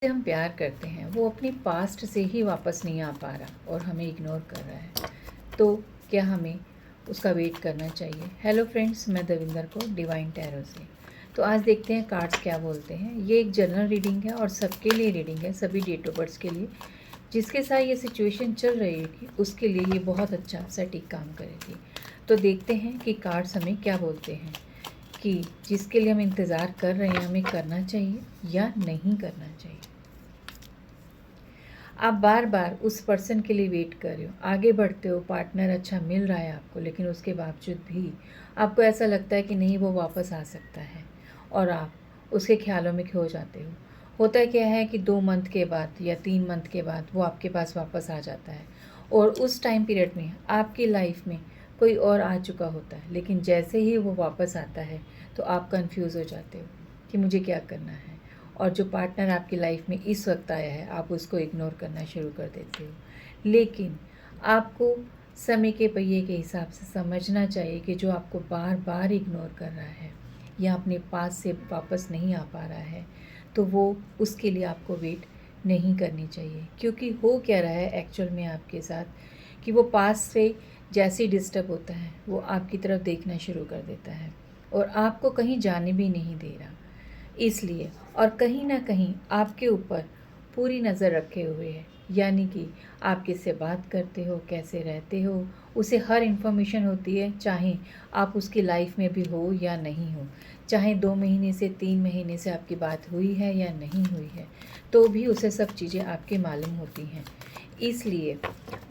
हम प्यार करते हैं वो अपनी पास्ट से ही वापस नहीं आ पा रहा और हमें इग्नोर कर रहा है, तो क्या हमें उसका वेट करना चाहिए? हेलो फ्रेंड्स, मैं दविंदर को डिवाइन टैरो से। तो आज देखते हैं कार्ड्स क्या बोलते हैं। ये एक जनरल रीडिंग है और सबके लिए रीडिंग है, सभी डेट ऑफ बर्थ के लिए। जिसके साथ ये सिचुएशन चल रही है उसके लिए ये बहुत अच्छा सटीक काम करेगी। तो देखते हैं कि कार्ड्स हमें क्या बोलते हैं कि जिसके लिए हम इंतज़ार कर रहे हैं हमें करना चाहिए या नहीं करना चाहिए। आप बार बार उस पर्सन के लिए वेट कर रहे हो, आगे बढ़ते हो, पार्टनर अच्छा मिल रहा है आपको, लेकिन उसके बावजूद भी आपको ऐसा लगता है कि नहीं वो वापस आ सकता है और आप उसके ख्यालों में खो जाते हो। होता क्या है कि 2 मंथ के बाद या 3 मंथ के बाद वो आपके पास वापस आ जाता है और उस टाइम पीरियड में आपकी लाइफ में कोई और आ चुका होता है, लेकिन जैसे ही वो वापस आता है तो आप कंफ्यूज हो जाते हो कि मुझे क्या करना है। और जो पार्टनर आपकी लाइफ में इस वक्त आया है आप उसको इग्नोर करना शुरू कर देते हो। लेकिन आपको समय के पहिए के हिसाब से समझना चाहिए कि जो आपको बार बार इग्नोर कर रहा है या अपने पास से वापस नहीं आ पा रहा है, तो वो उसके लिए आपको वेट नहीं करनी चाहिए। क्योंकि हो क्या रहा है एक्चुअल में आपके साथ कि वो पास से जैसे ही डिस्टर्ब होता है वो आपकी तरफ देखना शुरू कर देता है और आपको कहीं जाने भी नहीं दे रहा। इसलिए और कहीं ना कहीं आपके ऊपर पूरी नज़र रखे हुए है, यानी कि आप किससे बात करते हो, कैसे रहते हो, उसे हर इन्फॉर्मेशन होती है, चाहे आप उसकी लाइफ में भी हो या नहीं हो। चाहे 2 महीने से 3 महीने से आपकी बात हुई है या नहीं हुई है, तो भी उसे सब चीज़ें आपके मालूम होती हैं। इसलिए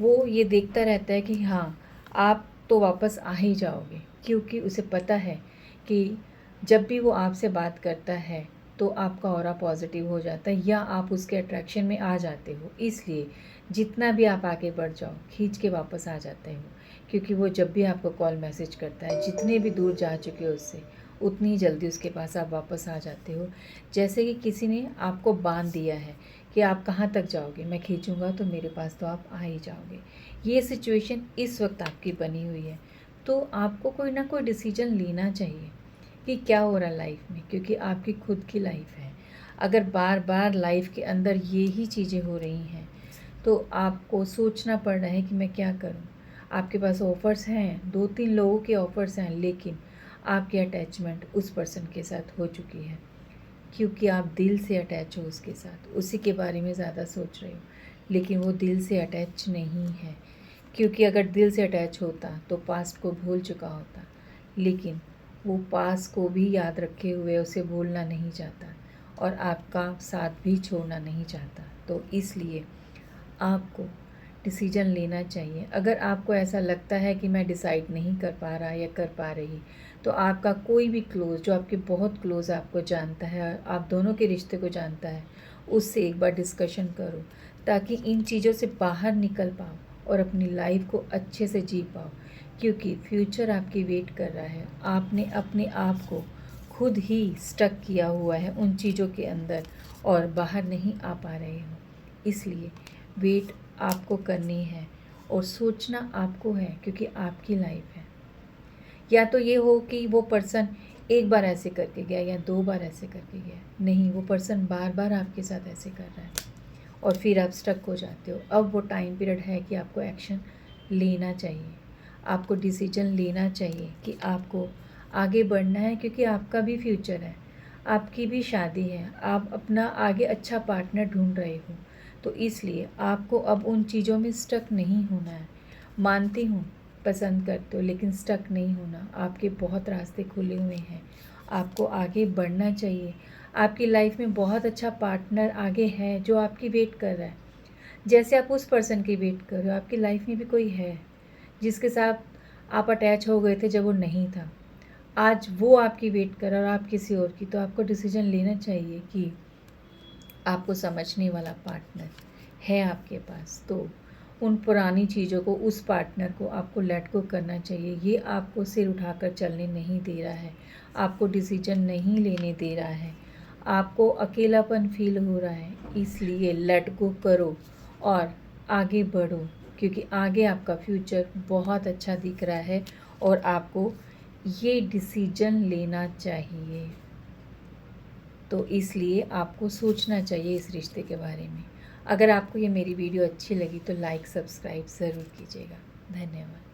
वो ये देखता रहता है कि हाँ, आप तो वापस आ ही जाओगे, क्योंकि उसे पता है कि जब भी वो आपसे बात करता है तो आपका ऑरा पॉजिटिव हो जाता है या आप उसके अट्रैक्शन में आ जाते हो। इसलिए जितना भी आप आगे बढ़ जाओ खींच के वापस आ जाते हो, क्योंकि वो जब भी आपको कॉल मैसेज करता है, जितने भी दूर जा चुके हो उससे, उतनी जल्दी उसके पास आप वापस आ जाते हो। जैसे कि किसी ने आपको बांध दिया है कि आप कहाँ तक जाओगे, मैं खींचूँगा तो मेरे पास तो आप आ ही जाओगे। ये सिचुएशन इस वक्त आपकी बनी हुई है, तो आपको कोई ना कोई डिसीजन लेना चाहिए कि क्या हो रहा है लाइफ में, क्योंकि आपकी खुद की लाइफ है। अगर बार बार लाइफ के अंदर ये ही चीज़ें हो रही हैं तो आपको सोचना पड़ रहा है कि मैं क्या करूं। आपके पास ऑफ़र्स हैं, 2-3 लोगों के ऑफ़र्स हैं, लेकिन आपकी अटैचमेंट उस पर्सन के साथ हो चुकी है, क्योंकि आप दिल से अटैच हो उसके साथ, उसी के बारे में ज़्यादा सोच रहे हो। लेकिन वो दिल से अटैच नहीं है, क्योंकि अगर दिल से अटैच होता तो पास्ट को भूल चुका होता। लेकिन वो पास्ट को भी याद रखे हुए उसे भूलना नहीं चाहता और आपका साथ भी छोड़ना नहीं चाहता। तो इसलिए आपको डिसीजन लेना चाहिए। अगर आपको ऐसा लगता है कि मैं डिसाइड नहीं कर पा रहा या कर पा रही, तो आपका कोई भी क्लोज़, जो आपके बहुत क्लोज़ आपको जानता है, आप दोनों के रिश्ते को जानता है, उससे एक बार डिस्कशन करो, ताकि इन चीज़ों से बाहर निकल पाओ और अपनी लाइफ को अच्छे से जी पाओ। क्योंकि फ्यूचर आपकी वेट कर रहा है। आपने अपने आप को खुद ही स्टक किया हुआ है उन चीज़ों के अंदर और बाहर नहीं आ पा रहे हो। इसलिए वेट आपको करनी है और सोचना आपको है, क्योंकि आपकी लाइफ है। या तो ये हो कि वो पर्सन एक बार ऐसे करके गया या 2 बार ऐसे करके गया, नहीं, वो पर्सन बार बार आपके साथ ऐसे कर रहा है और फिर आप स्टक हो जाते हो। अब वो टाइम पीरियड है कि आपको एक्शन लेना चाहिए, आपको डिसीजन लेना चाहिए कि आपको आगे बढ़ना है, क्योंकि आपका भी फ्यूचर है, आपकी भी शादी है, आप अपना आगे अच्छा पार्टनर ढूंढ रहे हो। तो इसलिए आपको अब उन चीज़ों में स्टक नहीं होना है। मानती हूँ पसंद करते हो, लेकिन स्टक नहीं होना। आपके बहुत रास्ते खुले हुए हैं, आपको आगे बढ़ना चाहिए। आपकी लाइफ में बहुत अच्छा पार्टनर आगे है जो आपकी वेट कर रहा है। जैसे आप उस पर्सन की वेट कर रहे हो, आपकी लाइफ में भी कोई है जिसके साथ आप अटैच हो गए थे जब वो नहीं था। आज वो आपकी वेट कर रहा है और आप किसी और की। तो आपको डिसीजन लेना चाहिए कि आपको समझने वाला पार्टनर है आपके पास। तो उन पुरानी चीज़ों को, उस पार्टनर को आपको लेट गो करना चाहिए। ये आपको सिर उठाकर चलने नहीं दे रहा है, आपको डिसीजन नहीं लेने दे रहा है, आपको अकेलापन फील हो रहा है, इसलिए लेट गो करो और आगे बढ़ो, क्योंकि आगे आपका फ्यूचर बहुत अच्छा दिख रहा है और आपको ये डिसीजन लेना चाहिए। तो इसलिए आपको सोचना चाहिए इस रिश्ते के बारे में। अगर आपको ये मेरी वीडियो अच्छी लगी तो लाइक सब्सक्राइब ज़रूर कीजिएगा। धन्यवाद।